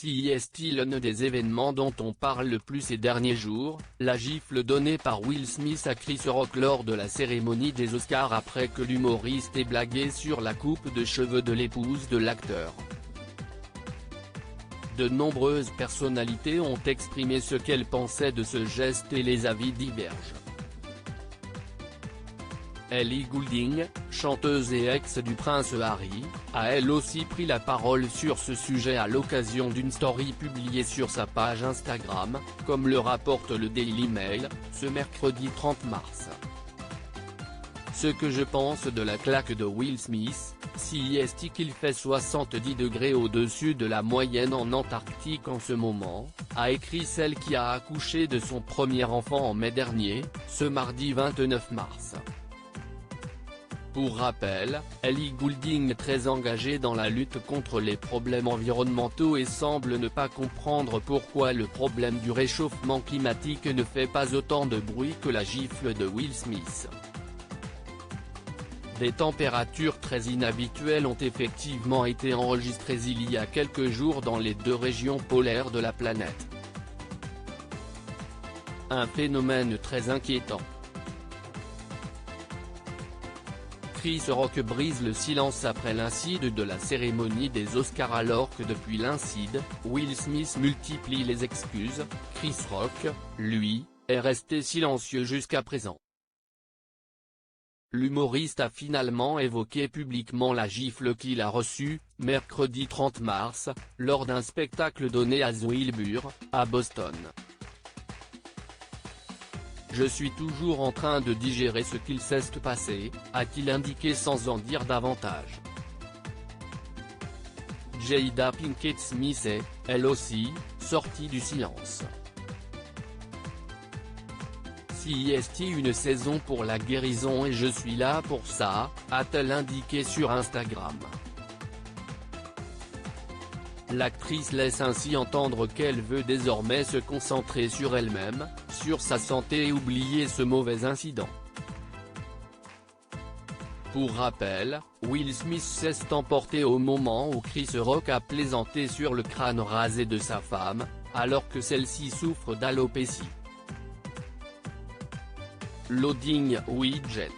Si est-il l'un des événements dont on parle le plus ces derniers jours, la gifle donnée par Will Smith à Chris Rock lors de la cérémonie des Oscars après que l'humoriste ait blagué sur la coupe de cheveux de l'épouse de l'acteur. De nombreuses personnalités ont exprimé ce qu'elles pensaient de ce geste et les avis divergent. Ellie Goulding, chanteuse et ex du prince Harry, a elle aussi pris la parole sur ce sujet à l'occasion d'une story publiée sur sa page Instagram, comme le rapporte le Daily Mail, ce mercredi 30 mars. Ce que je pense de la claque de Will Smith, si est qu'il fait 70 degrés au-dessus de la moyenne en Antarctique en ce moment, a écrit celle qui a accouché de son premier enfant en mai dernier, ce mardi 29 mars. Pour rappel, Ellie Goulding est très engagée dans la lutte contre les problèmes environnementaux et semble ne pas comprendre pourquoi le problème du réchauffement climatique ne fait pas autant de bruit que la gifle de Will Smith. Des températures très inhabituelles ont effectivement été enregistrées il y a quelques jours dans les deux régions polaires de la planète. Un phénomène très inquiétant. Chris Rock brise le silence après l'incide de la cérémonie des Oscars alors que depuis l'incide, Will Smith multiplie les excuses. Chris Rock, lui, est resté silencieux jusqu'à présent. L'humoriste a finalement évoqué publiquement la gifle qu'il a reçue, mercredi 30 mars, lors d'un spectacle donné à The Wilbur, à Boston. Je suis toujours en train de digérer ce qu'il s'est passé, a-t-il indiqué sans en dire davantage. Jada Pinkett Smith est, elle aussi, sortie du silence. Si est une saison pour la guérison et je suis là pour ça, a-t-elle indiqué sur Instagram. L'actrice laisse ainsi entendre qu'elle veut désormais se concentrer sur elle-même, sur sa santé et oublier ce mauvais incident. Pour rappel, Will Smith s'est emporté au moment où Chris Rock a plaisanté sur le crâne rasé de sa femme, alors que celle-ci souffre d'alopécie. Loading Widget.